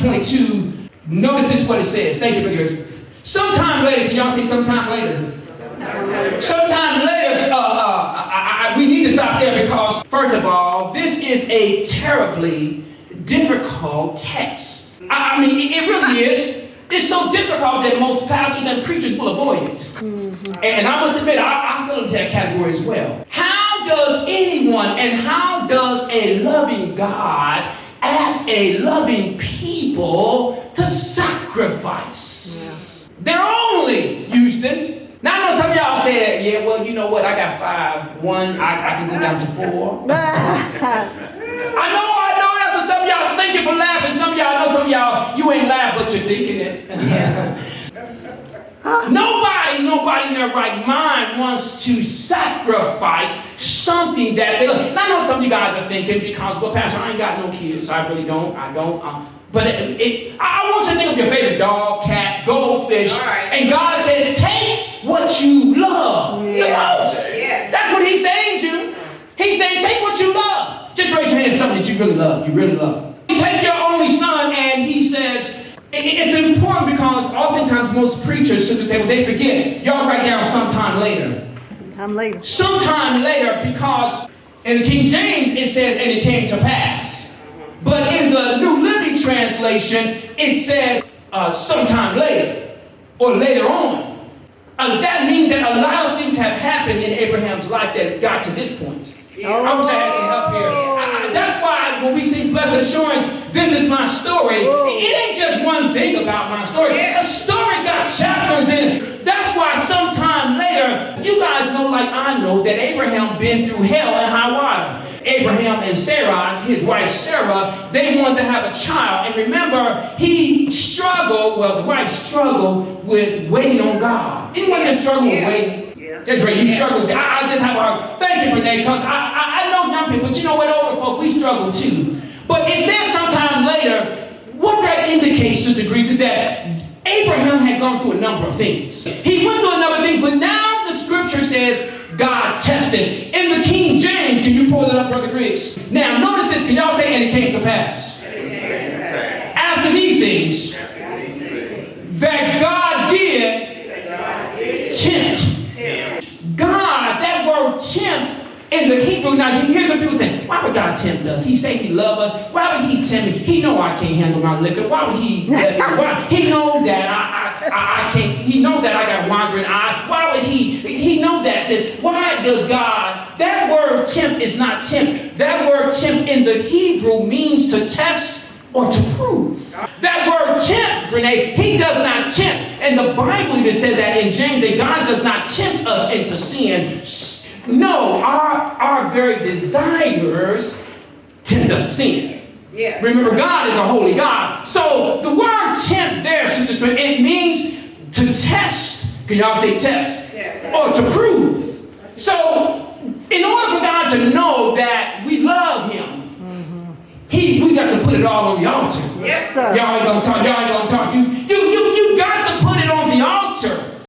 22, notice this is what it says. Thank you, Brigadier. Sometime later, can y'all say sometime later? Sometime later, we need to stop there because, first of all, this is a terribly difficult text. I mean, it really is. It's so difficult that most pastors and preachers will avoid it. And I must admit, I fell into that category as well. How does anyone and how does a loving God ask a loving people to sacrifice? They're only, Houston. Now I know some of y'all say, yeah, well, you know what? I got 5. 1, I can go down to 4. I know that's what some of y'all thinking for laughing. Some of y'all know some of y'all, you ain't laughing, but you're thinking it. Yeah. Nobody in their right mind wants to sacrifice something that they love. Now I know some of you guys are thinking because, well, Pastor, I ain't got no kids. I really don't. But I want you to think of your favorite dog, cat, goldfish. Right. And God says, take what you love the most. Yeah. That's what he's saying to you. He's saying, take what you love. Just raise your hand if something that you really love. You really love. You take your only son, and he says, it's important because oftentimes most preachers, Sister Taylor, they forget. Y'all write down sometime later. Sometime later, because in the King James it says, and it came to pass. But in the New Living Translation, it says sometime later or later on. That means that a lot of things have happened in Abraham's life that got to this point. I wish I had some help here. That's why when we sing Blessed Assurance, this is my story. It ain't just one thing about my story. A story's got chapters in it. That's why sometime later, you guys know like I know that Abraham been through hell and high water. Abraham and Sarah, his wife Sarah, they wanted to have a child. And remember, he struggled, well, the wife struggled with waiting on God. Anyone that struggled with waiting? That's right, you struggle. I just have a hard. Thank you, Renee, because I know young people, but you know what, older folk, we struggle too. But it says sometime later, what that indicates, Sister Grease, is that Abraham had gone through a number of things. He went through a number of things, but now the scripture says God tested. In the King James, can you pull it up, Brother Griggs? Now, notice this. Can y'all say, and it came to pass? After these things, that God did tempt. God, that word tempt in the Hebrew, now here's what people say, why would God tempt us? He say he love us. Why would he tempt me? He know I can't handle my liquor. Why would he let me? Why? He know that I can't, he know that I got wandering eye. Why would he know that this? Why does God, that word tempt is not tempt. That word tempt in the Hebrew means to test or to prove. That word tempt, Renee, he does not tempt. And the Bible even says that in James, that God does not tempt us into sin. No, our very desires tempt us to sin. Yeah. Remember, God is a holy God. So the word tempt there, Sister, it means to test. Can y'all say test? Yes. Or to prove. So in order for God to know that we love him, we got to put it all on the altar. Yes, sir. Y'all ain't gonna talk. Y'all